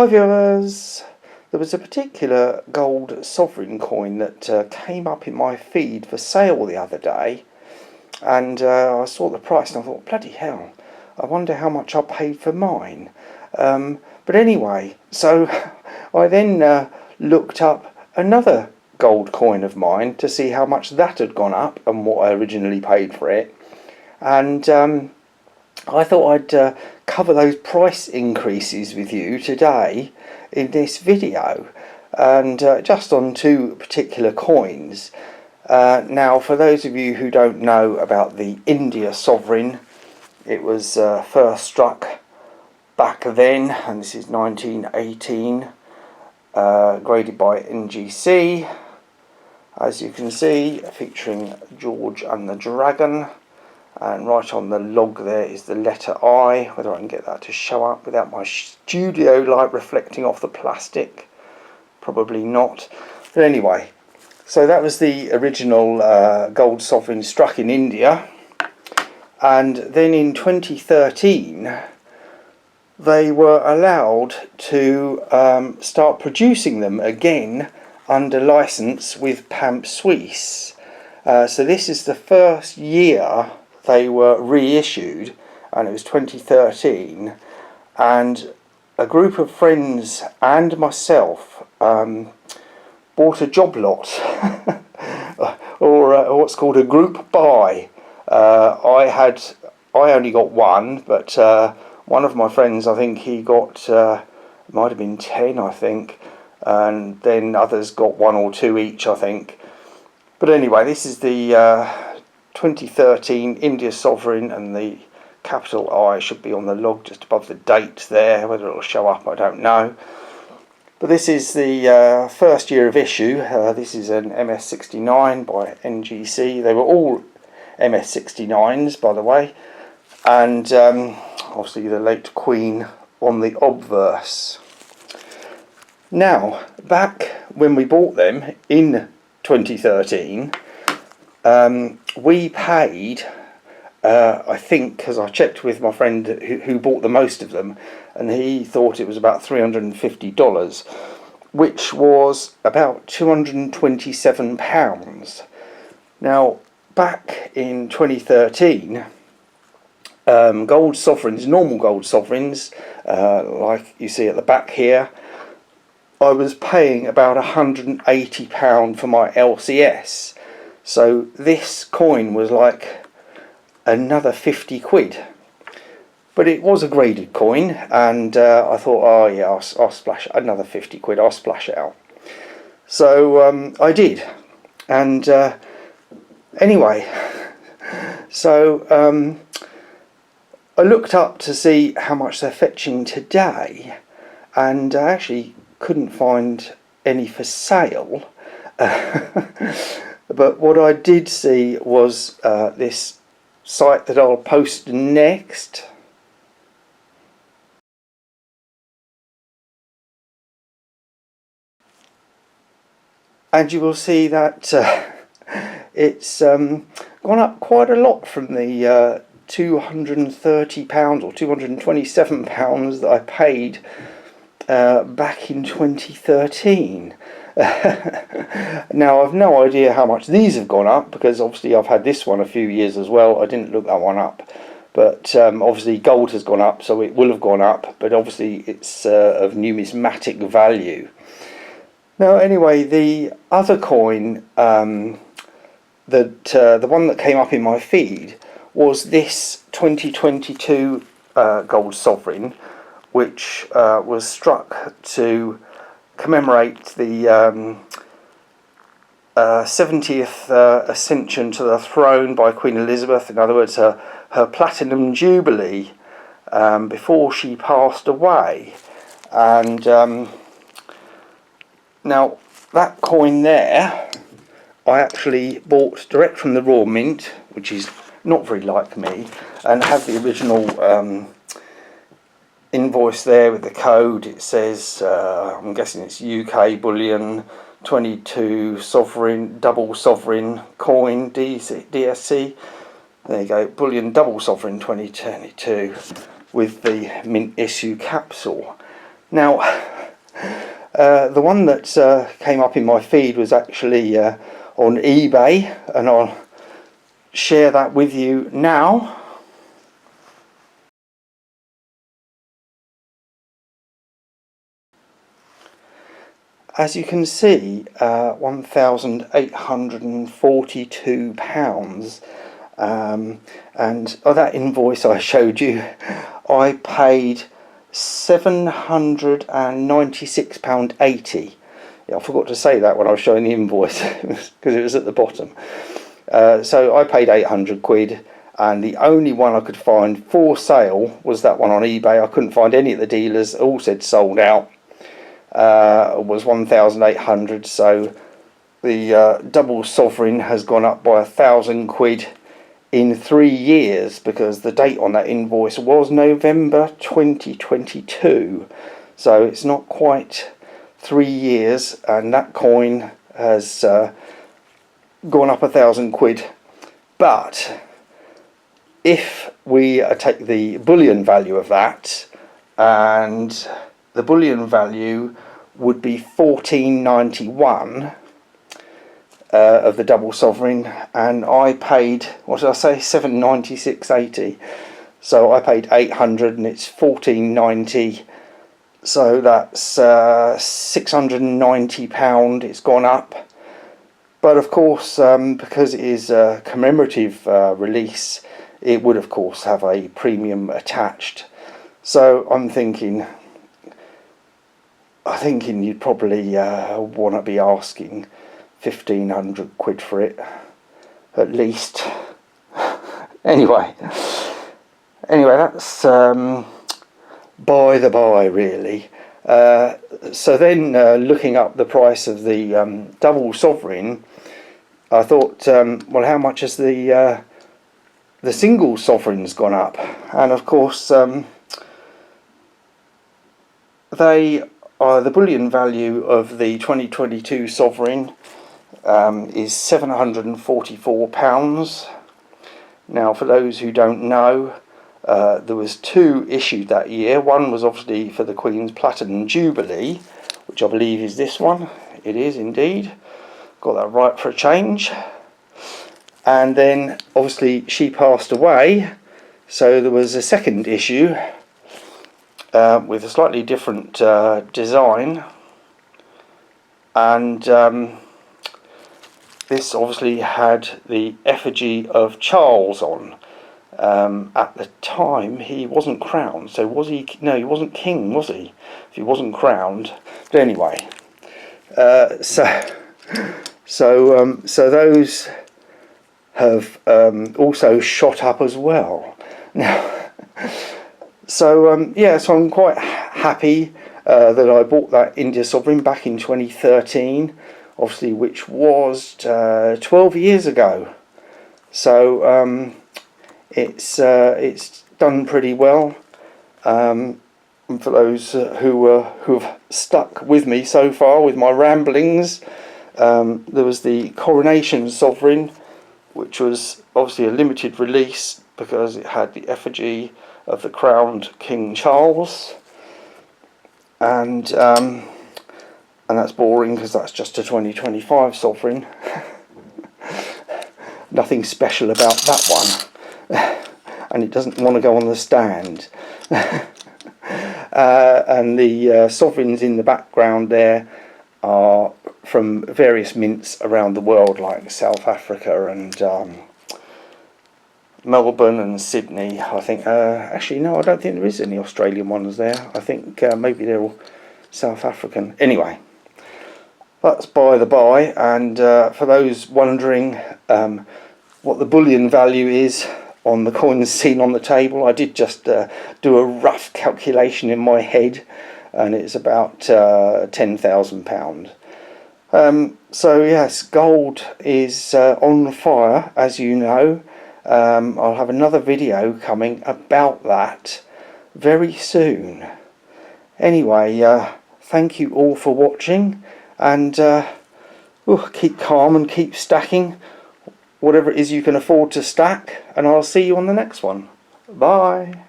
Hi viewers! There was a particular gold sovereign coin that came up in my feed for sale the other day, and I saw the price and I thought, bloody hell, I wonder how much I paid for mine. But anyway, so I then looked up another gold coin of mine to see how much that had gone up and what I originally paid for it, and I thought I'd cover those price increases with you today in this video, and just on two particular coins. Now, for those of you who don't know about the India sovereign, it was first struck back then, and this is 1918, graded by NGC, as you can see, featuring George and the Dragon. And right on the log there is the letter I. Whether I can get that to show up without my studio light reflecting off the plastic, probably not. But anyway, so that was the original gold sovereign struck in India. And then in 2013 they were allowed to start producing them again under license with Pamp Suisse. So this is the first year they were reissued, and it was 2013, and a group of friends and myself bought a job lot or what's called a group buy. I only got one, but one of my friends, I think he got might have been 10, I think, and then others got one or two each, I think. But anyway, this is the 2013 India sovereign, and the capital I should be on the log just above the date there. Whether it will show up, I don't know. But this is the first year of issue. This is an MS69 by NGC. They were all MS69s, by the way, and obviously the late Queen on the obverse. Now, back when we bought them in 2013, we paid, I think, because I checked with my friend who bought the most of them, and he thought it was about $350, which was about £227. Now, back in 2013, gold sovereigns, normal gold sovereigns, like you see at the back here, I was paying about £180 for my LCS. So this coin was like another 50 quid. But it was a graded coin, and I thought, oh yeah, I'll splash another 50 quid, I'll splash it out. So I did. And anyway, so I looked up to see how much they're fetching today, and I actually couldn't find any for sale. But what I did see was this site that I'll post next. And you will see that it's gone up quite a lot from the £230 or £227 that I paid back in 2013. Now, I've no idea how much these have gone up, because obviously I've had this one a few years as well. I didn't look that one up, but obviously gold has gone up, so it will have gone up, but obviously it's of numismatic value. Now anyway, the other coin, the one that came up in my feed, was this 2022 gold sovereign, which was struck to commemorate the 70th ascension to the throne by Queen Elizabeth. In other words, her platinum jubilee before she passed away. And now that coin there I actually bought direct from the Raw Mint, which is not very like me, and have the original invoice there with the code. It says, I'm guessing it's UK bullion 22 sovereign, double sovereign coin, DSC. There you go, bullion double sovereign 2022 with the mint issue capsule. Now, the one that came up in my feed was actually on eBay, and I'll share that with you now. As you can see, £1,842, and on that invoice I showed you, I paid £796.80. Yeah, I forgot to say that when I was showing the invoice because it was at the bottom. So I paid 800 quid, and the only one I could find for sale was that one on eBay. I couldn't find any at the dealers, all said sold out. Was 1,800, so the double sovereign has gone up by 1,000 quid in 3 years, because the date on that invoice was November 2022, so it's not quite 3 years, and that coin has gone up 1,000 quid. But if we take the bullion value of that, and the bullion value would be 1491 of the double sovereign, and I paid, what did I say, 796.80. So I paid 800 and it's 1490. So that's £690. It's gone up. But of course, because it is a commemorative release, it would of course have a premium attached. So I'm thinking you'd probably want to be asking 1,500 quid for it, at least. Anyway, that's by the by, really. So then, looking up the price of the double sovereign, I thought, well, how much has the single sovereign's gone up? And of course, the bullion value of the 2022 sovereign is £744. Now, for those who don't know, there was 2 issued that year. One was obviously for the Queen's Platinum Jubilee, which I believe is this one. It is indeed. Got that right for a change. And then obviously she passed away, so there was a second issue with a slightly different design, and this obviously had the effigy of Charles on. At the time he wasn't crowned, so was he? No, he wasn't king, was he? If he wasn't crowned. But anyway, so those have also shot up as well. Now, so so I'm quite happy that I bought that India sovereign back in 2013, obviously, which was 12 years ago. So it's done pretty well. And for those who've stuck with me so far with my ramblings, there was the Coronation Sovereign, which was obviously a limited release because it had the effigy of the crowned King Charles, and that's boring because that's just a 2025 sovereign. Nothing special about that one, and it doesn't want to go on the stand. And the sovereigns in the background there are from various mints around the world, like South Africa and Melbourne and Sydney. I think actually no, I don't think there is any Australian ones there. I think maybe they're all South African. Anyway, that's by the by. And for those wondering what the bullion value is on the coins seen on the table, I did just do a rough calculation in my head, and it's about £10,000. So yes, gold is on fire, as you know. I'll have another video coming about that very soon. Anyway, thank you all for watching, and keep calm and keep stacking whatever it is you can afford to stack, and I'll see you on the next one. Bye.